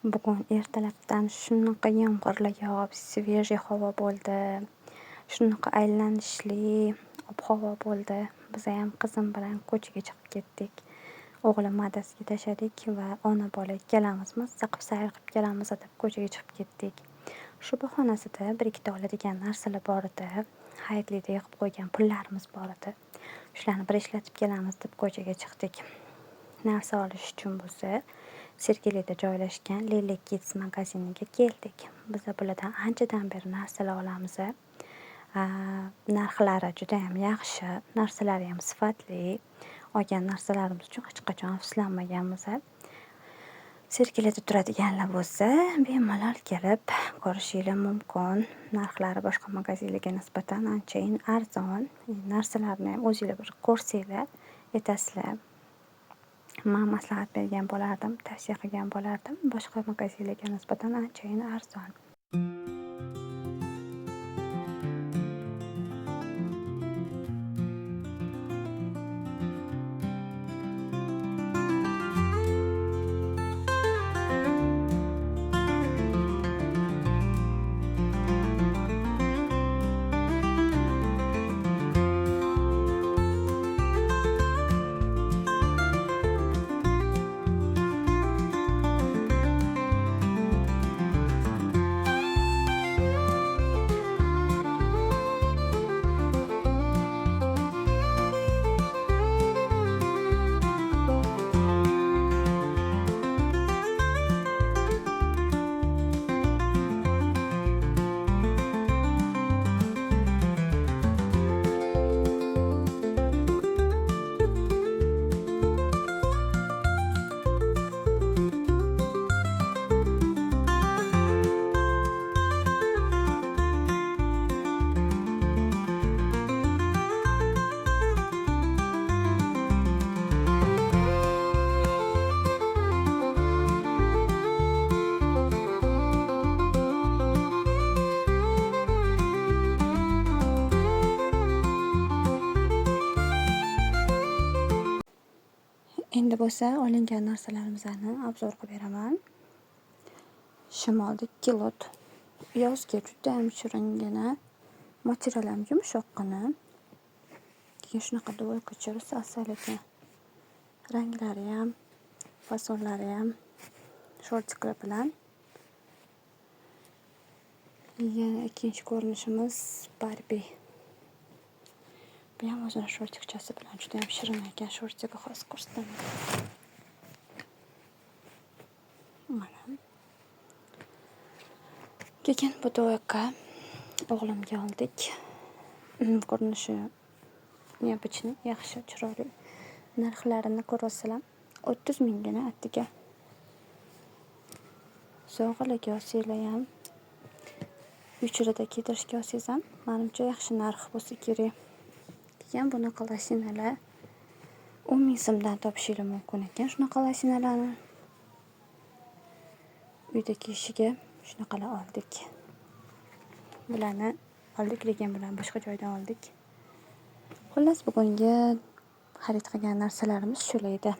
Bugun ertalabdan shunaqa yomg'irlar yog'ib, svejiy havo bo'ldi. Shunaqa aylanishli ob-havo bo'ldi. Bizayam qizim bilan ko'chaga chiqib ketdik. O'g'limni adasiga tashladik va ona bola ikkalamiz mazza qilib sayr qilib kelamiz deb ko'chaga chiqib ketdik. Shu bahonasida bir-ikkita oladigan narsalar bor edi. Hayitlikda yig'ib qo'ygan pullarimiz bor edi. Shularni bir ishlatib kelamiz deb ko'chaga chiqdik. Narsa olish uchun bo'lsa Sergelida joylashgan Lily Kids magaziniga keldik. Biz bulardan anchadan beri narsalar olamiz. Narxlari juda ham yaxshi, narsalari ham sifatli. Olgan narsalarimiz uchun hech qachon afsuslanmaganmiz. Sergelida turadiganlar bo'lsa, bemalol kelib ko'rishingiz mumkin. Narxlari boshqa magazinlarga nisbatan anchayin arzon. Narsalarni ham o'zingizlar bir ko'rsanglar, aytasizlar. Men maslahat bergan bo'lardim, tavsiya qilgan bo'lardim. Boshqa magazinlarga nisbatan anchayin arzon. Endi bo'lsa olingan narsalarimizni obzor qilib beraman. Shimolda kilot. Yozga juda ham shiringina, material ham yumshoqqina. Keyin shunaqa duvoyga chirisi asal ekan. Ranglari ham, fasonlari ham shortiklar bilan. Yana ikkinchi ko'rinishimiz Barbie. Bu ham o'zini shortikchasi bilan juda ham shirin ekan, shortiga xos kursdan. Mana. Keyin bu do'yqa o'g'limga oldik. Ko'rinishi neobichni yaxshi, chiroyli. Narxlarini ko'rasizlar. 30 minggina attiga. Sovg'alarga olsanglar ham, uchirada kiydirishga olsangiz ham, menimcha yaxshi narx bo'lsa kerak. Keyin bunaqa lashinalar 10 ming so'mdan topishingiz mumkin ekan. Shunaqa lashinalarni uyda kiyishiga shunaqalar oldik. Bularni oldik, lekin bularni boshqa joydan oldik. Xullas, bugungi xarid qilgan narsalarimiz shular edi.